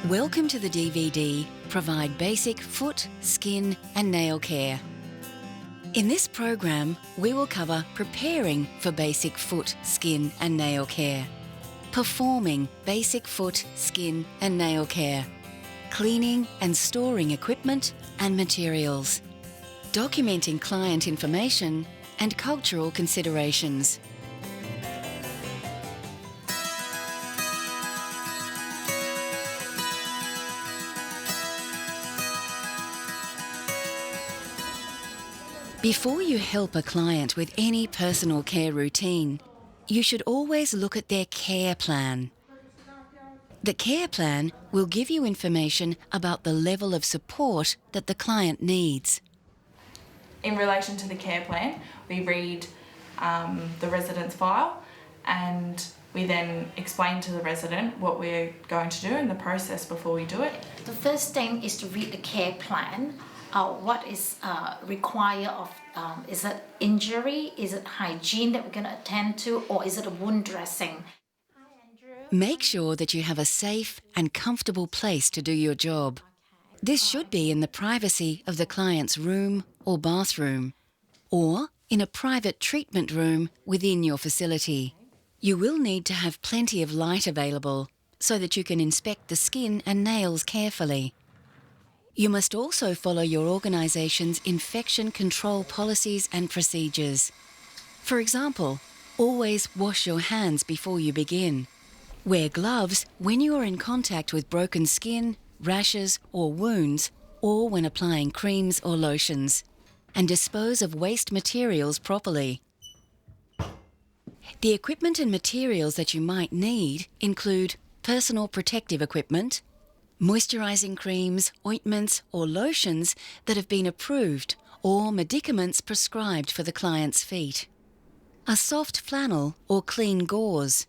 Welcome to the DVD Provide Basic Foot, Skin and Nail Care. In this program, we will cover preparing for basic foot, skin and nail care, performing basic foot, skin and nail care, cleaning and storing equipment and materials, documenting client information and cultural considerations. Before you help a client with any personal care routine, you should always look at their care plan. The care plan will give you information about the level of support that the client needs. In relation to the care plan, we read the resident's file and we then explain to the resident what we're going to do and the process before we do it. The first thing is to read the care plan. What is required of, is it injury, is it hygiene that we're going to attend to, or is it a wound dressing? Make sure that you have a safe and comfortable place to do your job. This should be in the privacy of the client's room or bathroom, or in a private treatment room within your facility. You will need to have plenty of light available so that you can inspect the skin and nails carefully. You must also follow your organisation's infection control policies and procedures. For example, always wash your hands before you begin. Wear gloves when you are in contact with broken skin, rashes or wounds, or when applying creams or lotions, and dispose of waste materials properly. The equipment and materials that you might need include personal protective equipment, moisturising creams, ointments or lotions that have been approved, or medicaments prescribed for the client's feet, a soft flannel or clean gauze,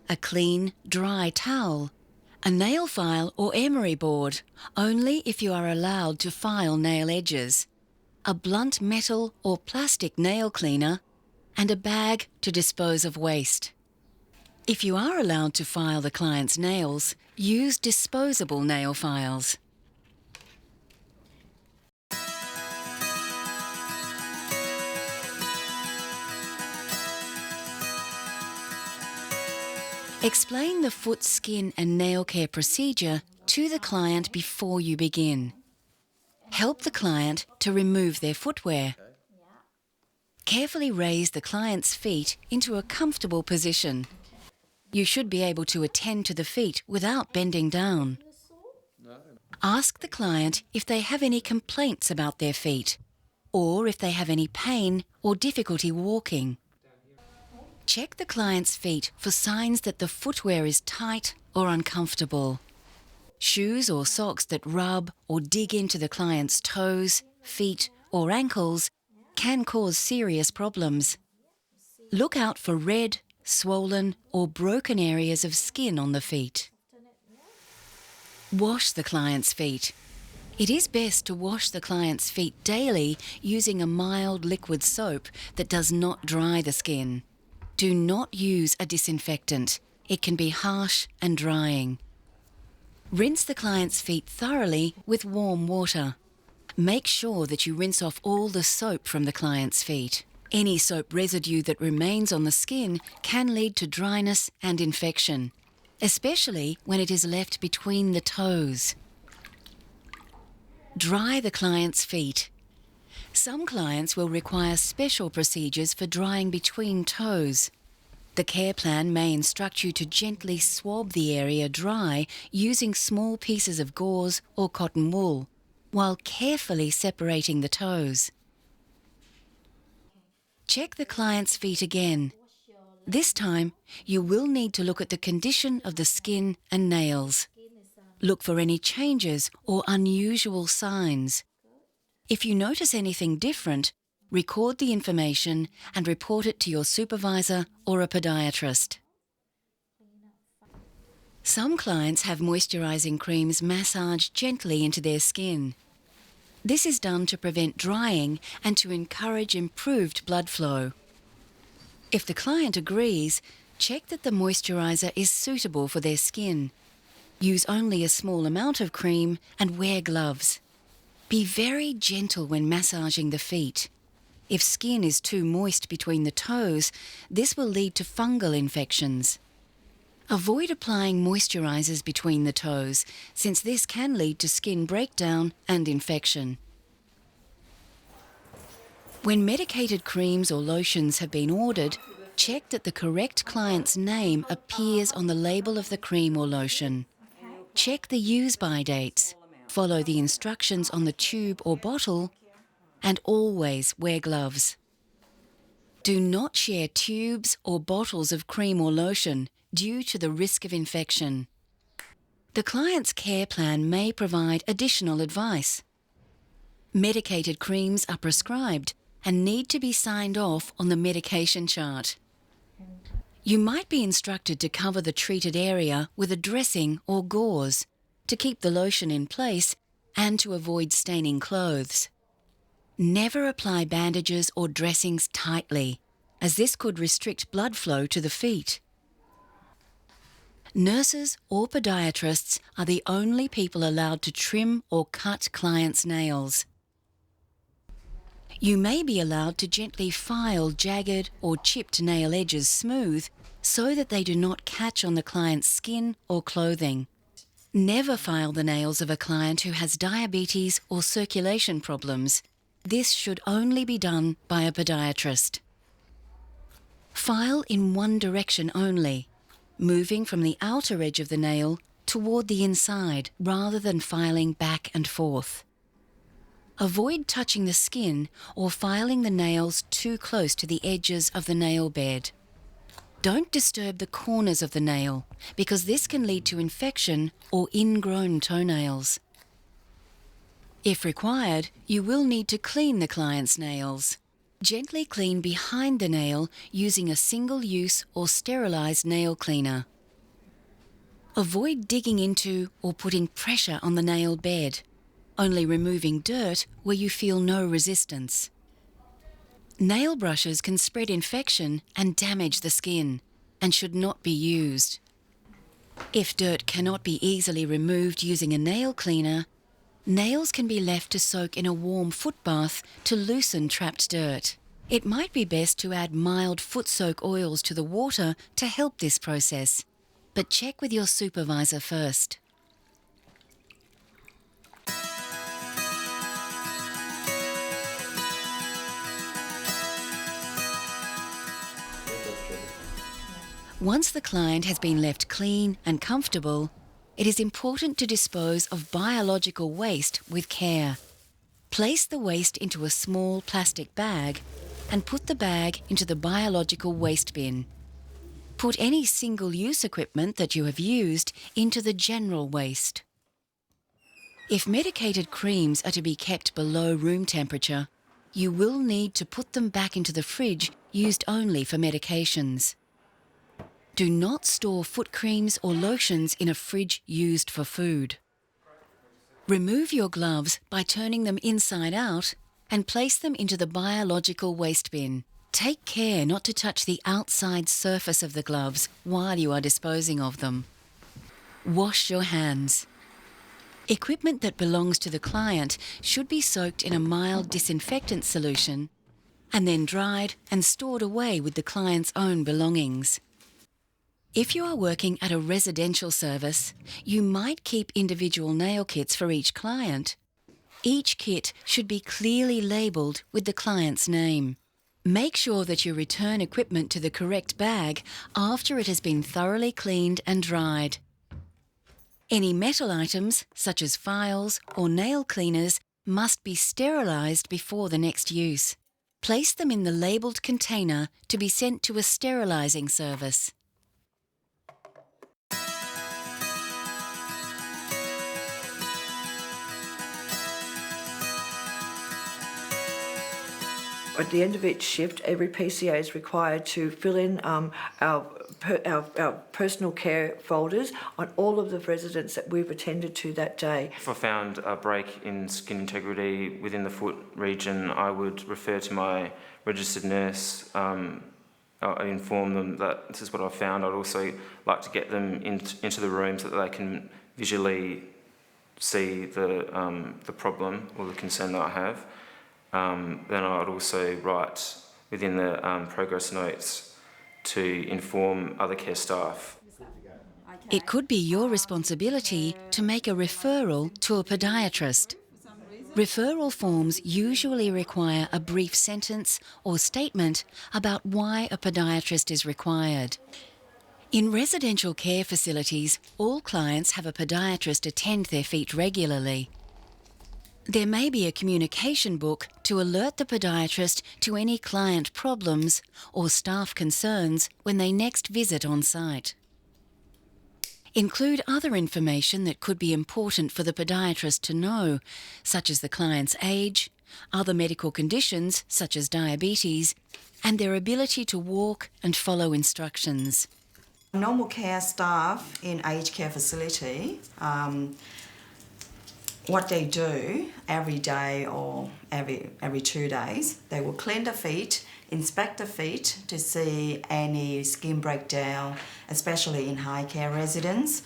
a clean, dry towel, a nail file or emery board, only if you are allowed to file nail edges, a blunt metal or plastic nail cleaner, and a bag to dispose of waste. If you are allowed to file the client's nails, use disposable nail files. Explain the foot, skin and nail care procedure to the client before you begin. Help the client to remove their footwear. Carefully raise the client's feet into a comfortable position. You should be able to attend to the feet without bending down. Ask the client if they have any complaints about their feet, or if they have any pain or difficulty walking. Check the client's feet for signs that the footwear is tight or uncomfortable. Shoes or socks that rub or dig into the client's toes, feet or ankles can cause serious problems. Look out for red, swollen or broken areas of skin on the feet. Wash the client's feet. It is best to wash the client's feet daily using a mild liquid soap that does not dry the skin. Do not use a disinfectant. It can be harsh and drying. Rinse the client's feet thoroughly with warm water. Make sure that you rinse off all the soap from the client's feet. Any soap residue that remains on the skin can lead to dryness and infection, especially when it is left between the toes. Dry the client's feet. Some clients will require special procedures for drying between toes. The care plan may instruct you to gently swab the area dry using small pieces of gauze or cotton wool, while carefully separating the toes. Check the client's feet again. This time, you will need to look at the condition of the skin and nails. Look for any changes or unusual signs. If you notice anything different, record the information and report it to your supervisor or a podiatrist. Some clients have moisturising creams massaged gently into their skin. This is done to prevent drying and to encourage improved blood flow. If the client agrees, check that the moisturiser is suitable for their skin. Use only a small amount of cream and wear gloves. Be very gentle when massaging the feet. If skin is too moist between the toes, this will lead to fungal infections. Avoid applying moisturisers between the toes, since this can lead to skin breakdown and infection. When medicated creams or lotions have been ordered, check that the correct client's name appears on the label of the cream or lotion. Check the use-by dates, follow the instructions on the tube or bottle, and always wear gloves. Do not share tubes or bottles of cream or lotion due to the risk of infection. The client's care plan may provide additional advice. Medicated creams are prescribed and need to be signed off on the medication chart. You might be instructed to cover the treated area with a dressing or gauze to keep the lotion in place and to avoid staining clothes. Never apply bandages or dressings tightly, as this could restrict blood flow to the feet. Nurses or podiatrists are the only people allowed to trim or cut clients' nails. You may be allowed to gently file jagged or chipped nail edges smooth so that they do not catch on the client's skin or clothing. Never file the nails of a client who has diabetes or circulation problems. This should only be done by a podiatrist. File in one direction only, moving from the outer edge of the nail toward the inside rather than filing back and forth. Avoid touching the skin or filing the nails too close to the edges of the nail bed. Don't disturb the corners of the nail because this can lead to infection or ingrown toenails. If required, you will need to clean the client's nails. Gently clean behind the nail using a single-use or sterilised nail cleaner. Avoid digging into or putting pressure on the nail bed, only removing dirt where you feel no resistance. Nail brushes can spread infection and damage the skin and should not be used. If dirt cannot be easily removed using a nail cleaner, nails can be left to soak in a warm foot bath to loosen trapped dirt. It might be best to add mild foot soak oils to the water to help this process, but check with your supervisor first. Once the client has been left clean and comfortable, it is important to dispose of biological waste with care. Place the waste into a small plastic bag and put the bag into the biological waste bin. Put any single-use equipment that you have used into the general waste. If medicated creams are to be kept below room temperature, you will need to put them back into the fridge used only for medications. Do not store foot creams or lotions in a fridge used for food. Remove your gloves by turning them inside out and place them into the biological waste bin. Take care not to touch the outside surface of the gloves while you are disposing of them. Wash your hands. Equipment that belongs to the client should be soaked in a mild disinfectant solution and then dried and stored away with the client's own belongings. If you are working at a residential service, you might keep individual nail kits for each client. Each kit should be clearly labelled with the client's name. Make sure that you return equipment to the correct bag after it has been thoroughly cleaned and dried. Any metal items, such as files or nail cleaners, must be sterilised before the next use. Place them in the labelled container to be sent to a sterilising service. At the end of each shift, every PCA is required to fill in our personal care folders on all of the residents that we've attended to that day. If I found a break in skin integrity within the foot region, I would refer to my registered nurse. I inform them that this is what I found. I'd also like to get them into the room so that they can visually see the problem or the concern that I have, then I'd also write within the progress notes to inform other care staff. It could be your responsibility to make a referral to a podiatrist. Referral forms usually require a brief sentence or statement about why a podiatrist is required. In residential care facilities, all clients have a podiatrist attend their feet regularly. There may be a communication book to alert the podiatrist to any client problems or staff concerns when they next visit on site. Include other information that could be important for the podiatrist to know, such as the client's age, other medical conditions such as diabetes, and their ability to walk and follow instructions. Normal care staff in aged care facility, what they do every day or every 2 days, they will clean the feet, inspect the feet to see any skin breakdown, especially in high care residents.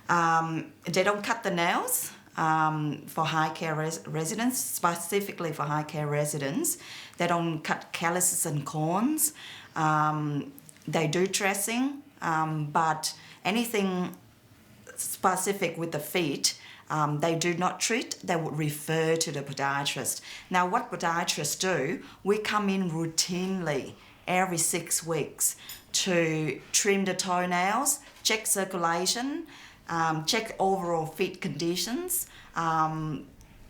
They don't cut the nails for high care residents, specifically for high care residents. They don't cut calluses and corns. They do dressing, but anything specific with the feet, they do not treat, they would refer to the podiatrist. Now what podiatrists do, we come in routinely every 6 weeks to trim the toenails, check circulation, check overall feet conditions,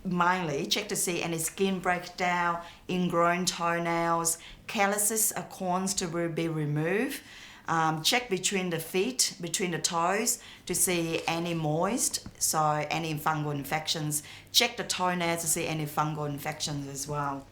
mainly check to see any skin breakdown, ingrown toenails, calluses or corns to be removed. Check between the feet, between the toes to see any moist, so any fungal infections. Check the toenails to see any fungal infections as well.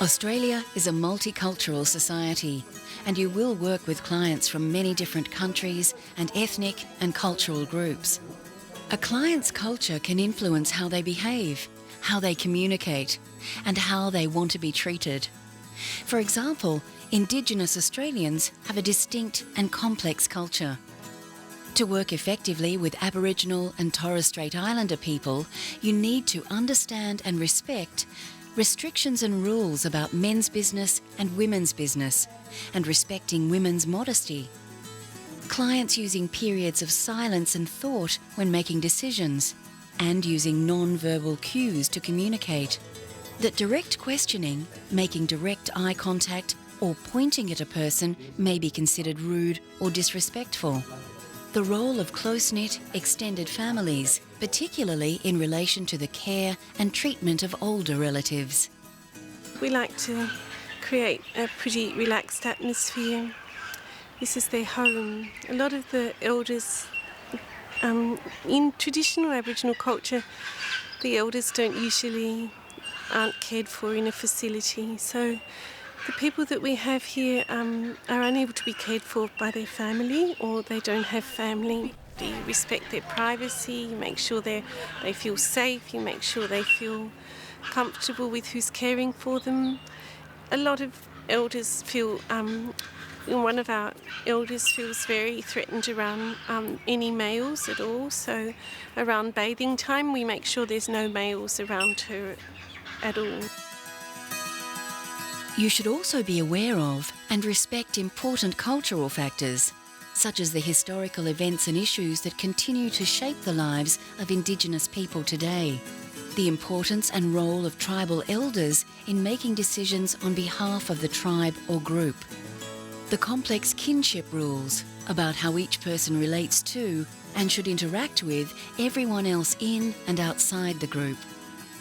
Australia is a multicultural society, and you will work with clients from many different countries and ethnic and cultural groups. A client's culture can influence how they behave, how they communicate, and how they want to be treated. For example, Indigenous Australians have a distinct and complex culture. To work effectively with Aboriginal and Torres Strait Islander people, you need to understand and respect restrictions and rules about men's business and women's business, and respecting women's modesty. Clients using periods of silence and thought when making decisions, and using non-verbal cues to communicate. That direct questioning, making direct eye contact, or pointing at a person may be considered rude or disrespectful. The role of close-knit, extended families, particularly in relation to the care and treatment of older relatives. We like to create a pretty relaxed atmosphere. This is their home. A lot of the elders, in traditional Aboriginal culture, the elders aren't cared for in a facility. So the people that we have here are unable to be cared for by their family, or they don't have family. You respect their privacy, you make sure they feel safe, you make sure they feel comfortable with who's caring for them. A lot of elders feel, one of our elders feels very threatened around any males at all, so around bathing time we make sure there's no males around her at all. You should also be aware of and respect important cultural factors, such as the historical events and issues that continue to shape the lives of Indigenous people today, the importance and role of tribal elders in making decisions on behalf of the tribe or group, the complex kinship rules about how each person relates to and should interact with everyone else in and outside the group,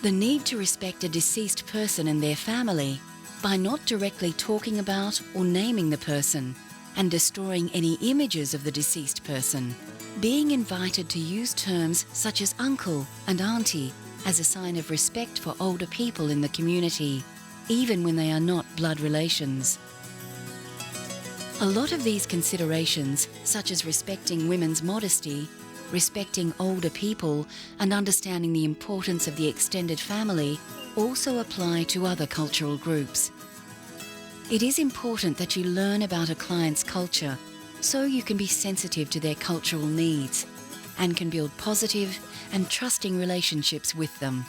the need to respect a deceased person and their family by not directly talking about or naming the person and destroying any images of the deceased person, being invited to use terms such as uncle and auntie as a sign of respect for older people in the community, even when they are not blood relations. A lot of these considerations, such as respecting women's modesty, respecting older people, and understanding the importance of the extended family, also apply to other cultural groups. It is important that you learn about a client's culture so you can be sensitive to their cultural needs and can build positive and trusting relationships with them.